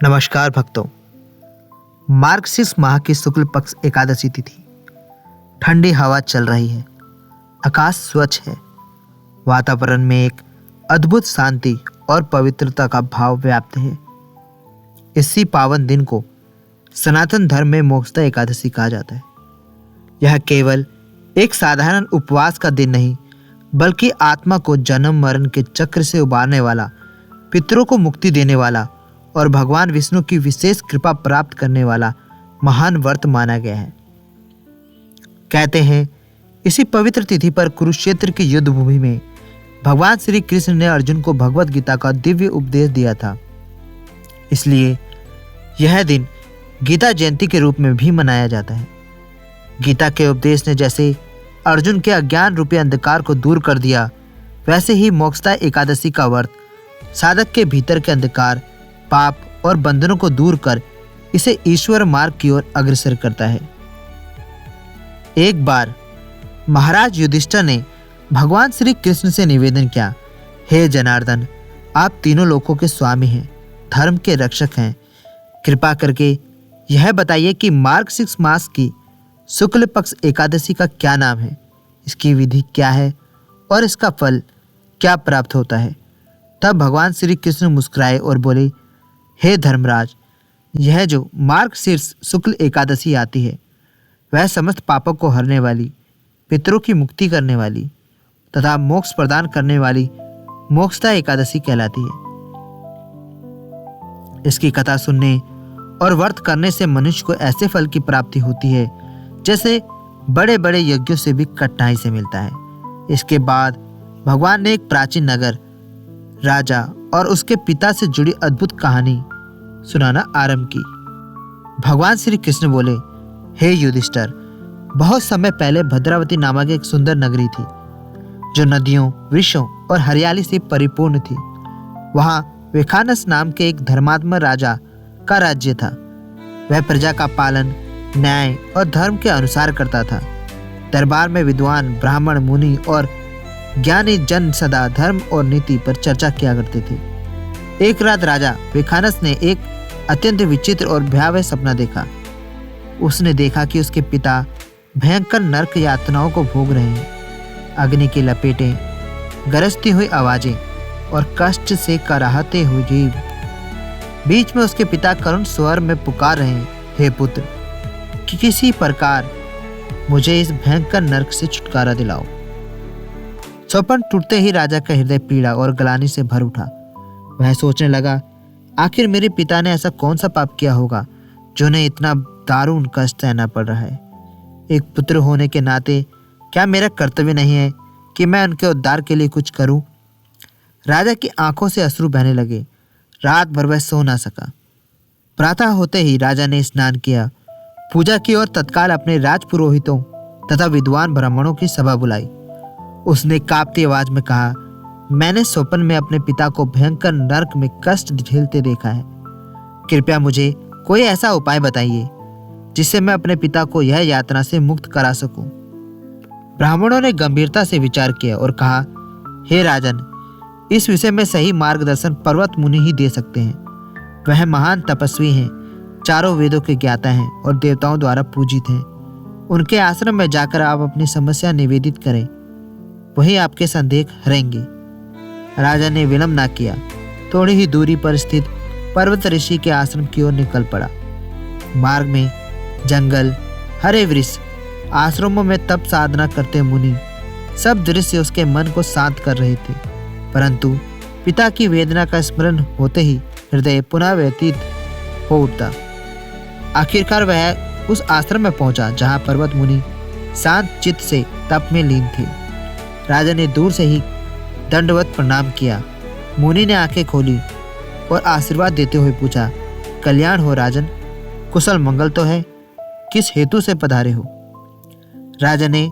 नमस्कार भक्तों। मार्गशीर्ष माह की शुक्ल पक्ष एकादशी तिथि। ठंडी हवा चल रही है, आकाश स्वच्छ है, वातावरण में एक अद्भुत शांति और पवित्रता का भाव व्याप्त है। इसी पावन दिन को सनातन धर्म में मोक्षदा एकादशी कहा जाता है। यह केवल एक साधारण उपवास का दिन नहीं, बल्कि आत्मा को जन्म मरण के चक्र से उबारने वाला, पितरों को मुक्ति देने वाला और भगवान विष्णु की विशेष कृपा प्राप्त करने वाला महान व्रत माना गया है। कहते हैं, इसी पवित्र तिथि पर कुरुक्षेत्र की युद्ध भूमि में भगवान श्री कृष्ण ने अर्जुन को भगवत गीता का दिव्य उपदेश दिया था। इसलिए यह दिन गीता जयंती के रूप में भी मनाया जाता है। गीता के उपदेश ने जैसे अर्जुन के अज्ञान रूपी अंधकार को दूर कर दिया, वैसे ही मोक्षदा एकादशी का व्रत साधक के भीतर के अंधकार, पाप और बंधनों को दूर कर इसे ईश्वर मार्ग की ओर अग्रसर करता है। एक बार महाराज युधिष्ठिर ने भगवान श्री कृष्ण से निवेदन किया, हे जनार्दन, आप तीनों लोकों के स्वामी हैं, धर्म के रक्षक हैं। कृपा करके यह बताइए कि मार्गशीर्ष मास की शुक्ल पक्ष एकादशी का क्या नाम है, इसकी विधि क्या है और इसका फल क्या प्राप्त होता है। तब भगवान श्री कृष्ण मुस्कुराए और बोले, हे धर्मराज, यह जो मार्गशीर्ष शुक्ल एकादशी आती है, वह समस्त पापों को हरने वाली, पितरों की मुक्ति करने वाली तथा मोक्ष प्रदान करने वाली मोक्षदा एकादशी कहलाती है। इसकी कथा सुनने और व्रत करने से मनुष्य को ऐसे फल की प्राप्ति होती है जैसे बड़े बड़े यज्ञों से भी कठिनाई से मिलता है। इसके बाद भगवान ने एक प्राचीन नगर, राजा और उसके पिता से जुड़ी अद्भुत कहानी सुनाना आरंभ की। भगवान श्री कृष्ण बोले, हे युधिष्ठिर, बहुत समय पहले भद्रावती नामक एक सुंदर नगरी थी, जो नदियों, वृक्षों और हरियाली से परिपूर्ण थी। वहां विखानस नाम के एक धर्मात्मा राजा का राज्य था। वह प्रजा का पालन न्याय और धर्म के अनुसार करता था। दरबार में विद्वान, ब्राह्मण, मुनि और ज्ञानी जन सदा धर्म और नीति पर चर्चा किया करते थे। एक रात राजा विखानस ने एक अत्यंत विचित्र और भयावह सपना देखा। उसने देखा कि उसके पिता भयंकर नरक यातनाओं को भोग रहे हैं। अग्नि की लपेटें, गरजती हुई आवाजें और कष्ट से कराहते हुए जीव। बीच में उसके पिता करुण स्वर में पुकार रहे हैं, हे पुत्र, कि किसी प्रकार मुझे इस भयंकर नरक से छुटकारा दिलाओ। स्वप्न टूटते ही राजा का हृदय पीड़ा और ग्लानि से भर उठा। वह सोचने लगा, आखिर मेरे पिता ने ऐसा कौन सा पाप किया होगा जो उन्हें इतना दारुण कष्ट सहना पड़ रहा है। एक पुत्र होने के नाते क्या मेरा कर्तव्य नहीं है कि मैं उनके उद्धार के लिए कुछ करूं? राजा की आंखों से अश्रु बहने लगे। रात भर वह सो ना सका। प्रातः होते ही राजा ने स्नान किया, पूजा की और तत्काल अपने राजपुरोहितों तथा विद्वान ब्राह्मणों की सभा बुलाई। उसने कांपती आवाज में कहा, मैंने स्वप्न में अपने पिता को भयंकर नरक में कष्ट झेलते देखा है। कृपया मुझे कोई ऐसा उपाय बताइए जिससे मैं अपने पिता को यह यातना से मुक्त करा सकूं। ब्राह्मणों ने गंभीरता से विचार किया और कहा, हे राजन, इस विषय में सही मार्गदर्शन पर्वत मुनि ही दे सकते हैं। वह महान तपस्वी हैं, चारों वेदों के ज्ञाता हैं और देवताओं द्वारा पूजित हैं। उनके आश्रम में जाकर आप अपनी समस्या निवेदित करें, वही आपके संदेह हरेंगे। राजा ने विलंब न किया, थोड़ी ही दूरी पर स्थित पर्वत ऋषि के आश्रम की ओर निकल पड़ा। मार्ग में जंगल, हरे वृक्ष, आश्रमों में तप साधना करते मुनि, सब दृश्य उसके मन को शांत कर रहे थे। परंतु पिता की वेदना का स्मरण होते ही हृदय पुनः व्यतीत हो उठता। आखिरकार वह उस आश्रम में पहुंचा जहां पर्वत मुनि शांत चित्त से तप में लीन थे। राजा ने दूर से ही दंडवत प्रणाम किया। मुनि ने आंखें खोली और आशीर्वाद देते हुए पूछा, कल्याण हो राजन, कुशल मंगल तो है, किस हेतु से पधारे हो? राजा ने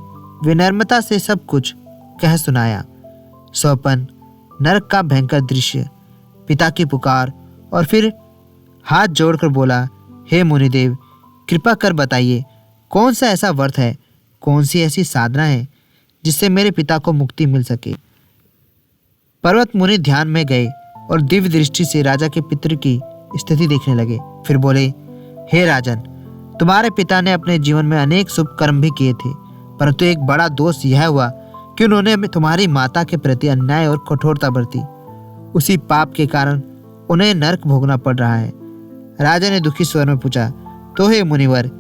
विनम्रता से सब कुछ कह सुनाया। स्वप्न, नरक का भयंकर दृश्य, पिता की पुकार और फिर हाथ जोड़कर बोला, हे मुनिदेव, कृपा कर बताइए, कौन सा ऐसा व्रत है, कौन सी ऐसी साधना है जिससे मेरे पिता को मुक्ति मिल सके। पर्वत मुनि ध्यान में गए और दिव्य दृष्टि से राजा के पितृ की स्थिति देखने लगे। फिर बोले, हे राजन, तुम्हारे पिता ने अपने जीवन में अनेक शुभ कर्म भी किए थे, परंतु एक बड़ा दोष यह हुआ कि उन्होंने तुम्हारी माता के प्रति अन्याय और कठोरता बरती। उसी पाप के कारण उन्हें नरक भोगना पड़ रहा है। राजा ने दुखी स्वर में पूछा, तो हे मुनिवर,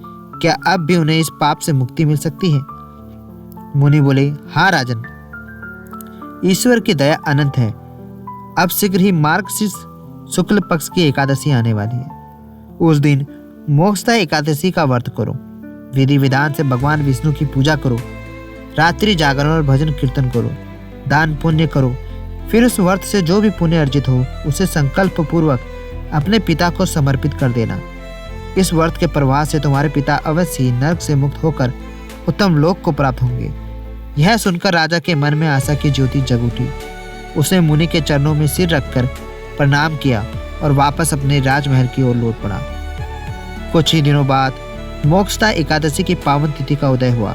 क्या अब भी उन्हें इस पाप से मुक्ति मिल सकती है? मुनि बोले, हाँ राजन, ईश्वर की दया अनंत है। अब शीघ्र ही मार्गशीर्ष शुक्ल पक्ष की एकादशी आने वाली है। उस दिन मोक्षदा एकादशी का व्रत करो, विधि विधान से भगवान विष्णु की पूजा करो, रात्रि जागरण और भजन कीर्तन करो, दान पुण्य करो। फिर उस व्रत से जो भी पुण्य अर्जित हो उसे संकल्प पूर्वक अपने पिता को समर्पित कर देना। इस व्रत के प्रभाव से तुम्हारे पिता अवश्य ही नरक से मुक्त होकर उत्तम लोक को प्राप्त होंगे। यह सुनकर राजा के मन में आशा की ज्योति जग उठी। उसने मुनि के चरणों में सिर रखकर प्रणाम किया और वापस अपने राजमहल की ओर लौट पड़ा। कुछ ही दिनों बाद मोक्षदा एकादशी की पावन तिथि का उदय हुआ।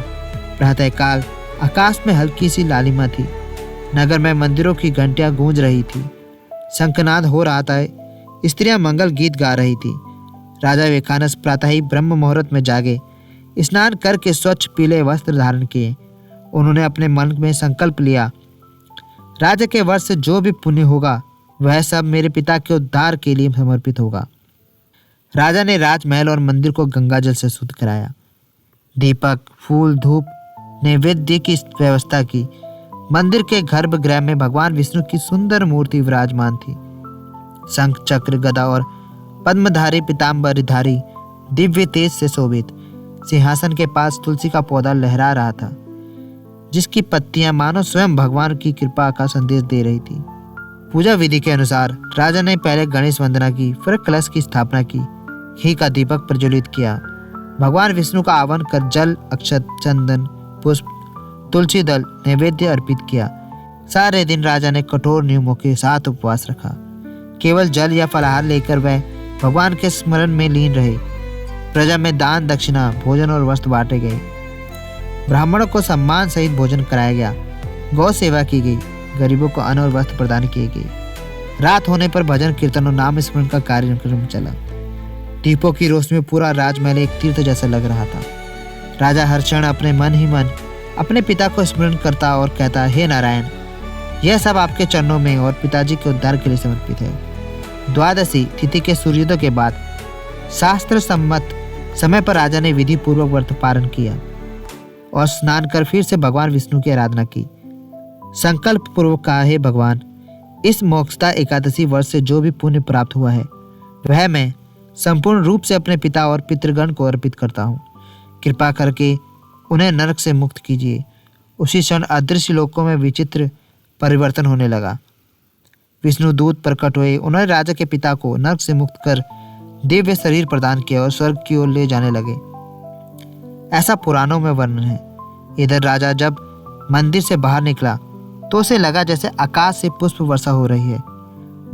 प्रातःकाल आकाश में हल्की सी लालिमा थी। नगर में मंदिरों की घंटियां गूंज रही थी, शंखनाद हो रहा था, स्त्रियां मंगल गीत गा रही थी। राजा विवेकानंद प्रातः ही ब्रह्म मुहूर्त में जागे, स्नान करके स्वच्छ पीले वस्त्र धारण किए। उन्होंने अपने मन में संकल्प लिया, राजा के वर्ष से जो भी पुण्य होगा वह सब मेरे पिता के उद्धार के लिए समर्पित होगा। राजा ने राजमहल और मंदिर को गंगा जल से शुद्ध कराया। दीपक, फूल, धूप, नैवेद्य की व्यवस्था की। मंदिर के गर्भगृह में भगवान विष्णु की सुंदर मूर्ति विराजमान थी। शंख, चक्र, गदा और पद्मधारी पीताम्बरधारी दिव्य तेज से शोभित सिंहासन के पास तुलसी का पौधा लहरा रहा था, जिसकी पत्तियां मानो स्वयं भगवान की कृपा का संदेश दे रही थी। पूजा विधि के अनुसार राजा ने पहले गणेश वंदना की, फिर कलश की स्थापना की, घी का दीपक प्रज्वलित किया, भगवान विष्णु का आह्वान कर जल, अक्षत, चंदन, पुष्प, तुलसी दल नैवेद्य अर्पित किया। सारे दिन राजा ने कठोर नियमों के साथ उपवास रखा। केवल जल या फलाहार लेकर वह भगवान के स्मरण में लीन रहे। प्रजा में दान, दक्षिणा, भोजन और वस्त्र बांटे गए। ब्राह्मणों को सम्मान सहित भोजन कराया गया। गौ सेवा की गई। गरीबों को अन्न और वस्त्र प्रदान किए गए। रात होने पर भजन, कीर्तन और नाम स्मरण का कार्यक्रम चला। दीपों की रोशनी में पूरा राजमहल एक तीर्थ जैसा लग रहा था। राजा हर क्षण अपने मन ही मन अपने पिता को स्मरण करता और कहता, हे नारायण, यह सब आपके चरणों में और पिताजी के उद्धार के लिए समर्पित है। द्वादशी तिथि के सूर्योदय के बाद शास्त्र सम्मत समय पर राजा ने विधि पूर्वक व्रत पारण किया और स्नान कर फिर से भगवान विष्णु की आराधना की। संकल्प पूर्वक कहा, हे भगवान, इस मोक्षदा एकादशी वर्ष से जो भी पुण्य प्राप्त हुआ है वह मैं संपूर्ण रूप से अपने पिता और पितृगण को अर्पित करता हूँ। कृपा करके उन्हें नरक से मुक्त कीजिए। उसी क्षण अदृश्य लोकों में विचित्र परिवर्तन होने लगा। विष्णु दूत प्रकट हुए। उन्होंने राजा के पिता को नरक से मुक्त कर दिव्य शरीर प्रदान किया और स्वर्ग की ओर ले जाने लगे। ऐसा पुराणों में वर्णन है। इधर राजा जब मंदिर से बाहर निकला तो उसे लगा जैसे आकाश से पुष्प वर्षा हो रही है।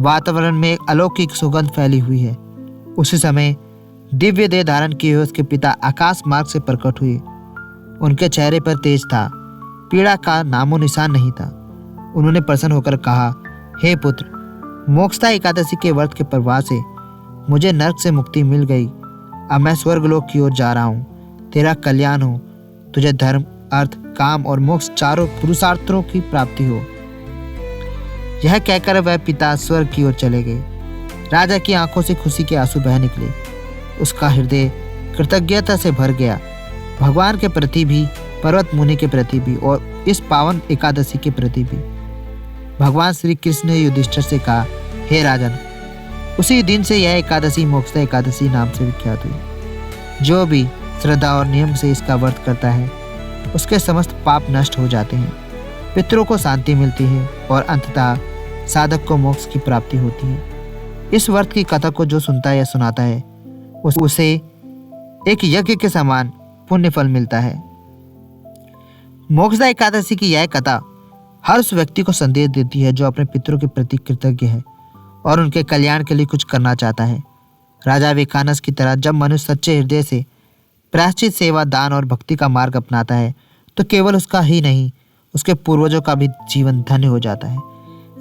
वातावरण में एक अलौकिक सुगंध फैली हुई है। उसी समय दिव्य देह धारण किए हुए उसके पिता आकाश मार्ग से प्रकट हुए। उनके चेहरे पर तेज था, पीड़ा का नामो निशान नहीं था। उन्होंने प्रसन्न होकर कहा, हे पुत्र, मोक्षदा एकादशी के व्रत के प्रभाव से मुझे नरक से मुक्ति मिल गई। अब मैं स्वर्गलोक की ओर जा रहा हूँ। तेरा कल्याण हो, तुझे धर्म, अर्थ, काम और मोक्ष चारों पुरुषार्थों की प्राप्ति हो। यह कहकर वह पिता स्वर्ग की ओर चले गए। राजा की आंखों से खुशी के आंसू बह निकले। उसका हृदय कृतज्ञता से भर गया, भगवान के प्रति भी, पर्वत मुनि के प्रति भी और इस पावन एकादशी के प्रति भी। भगवान श्री कृष्ण ने युधिष्ठिर से कहा, हे राजन, उसी दिन से यह एकादशी मोक्षदा एकादशी नाम से विख्यात हुई। जो भी श्रद्धा और नियम से इसका व्रत करता है उसके समस्त पाप नष्ट हो जाते हैं, पितरों को शांति मिलती है और अंततः साधक को मोक्ष की प्राप्ति होती है। इस व्रत की कथा को जो सुनता है या सुनाता है उसे एक यज्ञ के समान पुण्य फल मिलता है। मोक्षदा एकादशी की यह कथा हर उस व्यक्ति को संदेश देती है जो अपने पितरों के प्रति कृतज्ञ है और उनके कल्याण के लिए कुछ करना चाहता है। राजा विवेकानंद की तरह जब मनुष्य सच्चे हृदय से प्रायश्चित, सेवा, दान और भक्ति का मार्ग अपनाता है तो केवल उसका ही नहीं, उसके पूर्वजों का भी जीवन धन्य हो जाता है।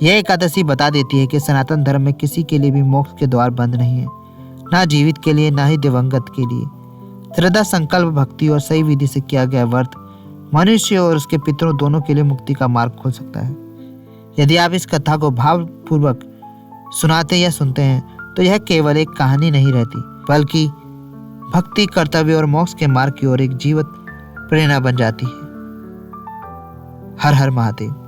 यह एकादशी बता देती है कि सनातन धर्म में किसी के लिए भी मोक्ष के द्वार बंद नहीं है, ना जीवित के लिए, ना ही दिवंगत के लिए। श्रद्धा, संकल्प, भक्ति और सही विधि से किया गया व्रत मनुष्य और उसके पितरों दोनों के लिए मुक्ति का मार्ग खोल सकता है। यदि आप इस कथा को भावपूर्वक सुनाते या सुनते हैं तो यह केवल एक कहानी नहीं रहती, बल्कि भक्ति, कर्तव्य और मोक्ष के मार्ग की ओर एक जीवंत प्रेरणा बन जाती है। हर हर महादेव।